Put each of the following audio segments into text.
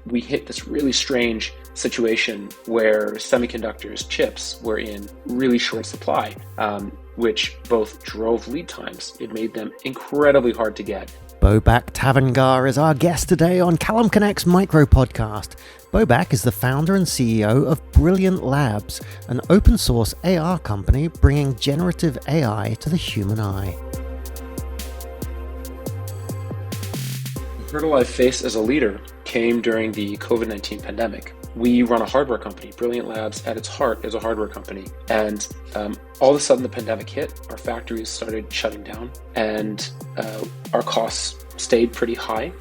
we hit this really strange situation where semiconductors, chips, were in really short supply, which both drove lead times. It made them incredibly hard to get. Bobak Tavangar is our guest today on CallumConnects Micro-Podcast. Bobak is the founder and CEO of Brilliant Labs, an open source AR company bringing generative AI to the human eye. The hurdle I faced as a leader came during the COVID-19 pandemic. We run a hardware company. Brilliant Labs, at its heart, is a hardware company. And all of a sudden, the pandemic hit. Our factories started shutting down, and our costs stayed pretty high.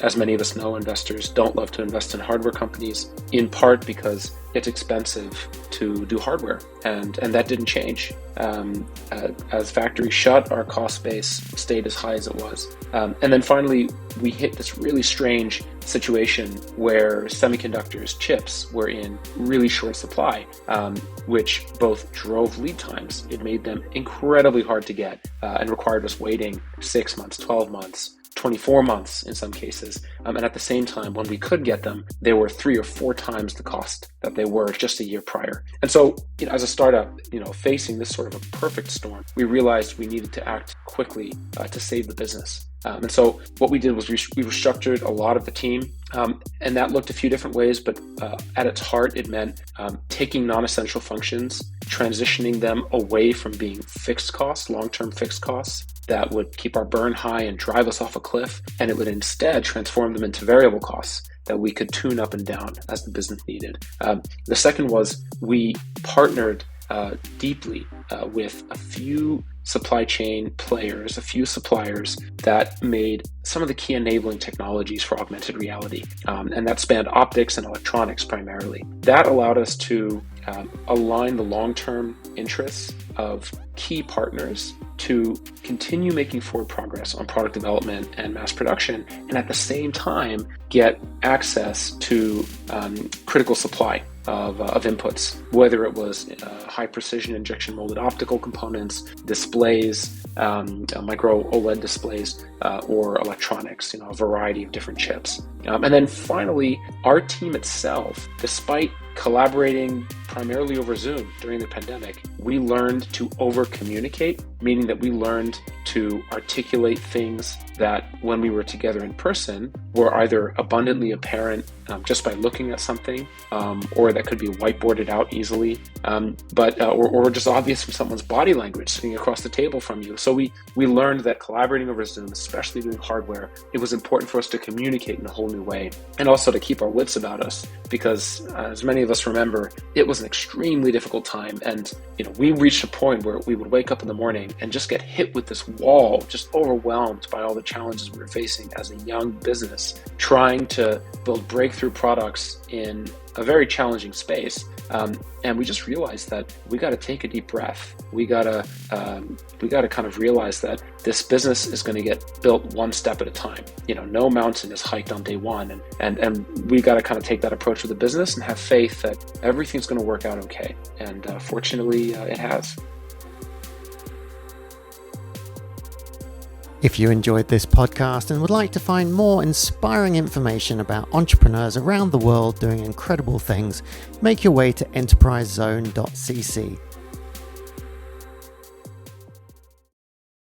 As many of us know, investors don't love to invest in hardware companies, in part because it's expensive to do hardware, and that didn't change. As factories shut, our cost base stayed as high as it was. And then finally, we hit this really strange situation where semiconductors, chips, were in really short supply, which both drove lead times. It made them incredibly hard to get and required us waiting 6 months, 12 months, 24 months in some cases. And at the same time, when we could get them, they were 3 or 4 times the cost that they were just a year prior. And so, as a startup, facing this sort of a perfect storm, we realized we needed to act quickly to save the business. And so what we did was we restructured a lot of the team, and that looked a few different ways, but at its heart, it meant taking non-essential functions, transitioning them away from being fixed costs, long-term fixed costs, that would keep our burn high and drive us off a cliff, and it would instead transform them into variable costs that we could tune up and down as the business needed. The second was we partnered deeply with a few supply chain players, a few suppliers that made some of the key enabling technologies for augmented reality. And that spanned optics and electronics primarily. That allowed us to align the long-term interests of key partners to continue making forward progress on product development and mass production, and at the same time get access to critical supply of inputs, whether it was high precision injection molded optical components, displays, micro OLED displays, or electronics, a variety of different chips. And then finally, our team itself, despite collaborating primarily over Zoom during the pandemic, we learned to over-communicate, meaning that we learned to articulate things that when we were together in person were either abundantly apparent just by looking at something, or that could be whiteboarded out easily, or just obvious from someone's body language sitting across the table from you. So we learned that collaborating over Zoom, especially doing hardware, it was important for us to communicate in a whole new way, and also to keep our wits about us, because as many of us remember, it was an extremely difficult time, and we reached a point where we would wake up in the morning and just get hit with this wall, just overwhelmed by all the challenges we were facing as a young business, trying to build breakthrough products in a very challenging space. And we just realized that we got to take a deep breath. We got to kind of realize that this business is going to get built one step at a time. No mountain is hiked on day one, and we got to kind of take that approach with the business and have faith that everything's going to work out okay. And fortunately, it has. If you enjoyed this podcast and would like to find more inspiring information about entrepreneurs around the world doing incredible things, make your way to enterprisezone.cc.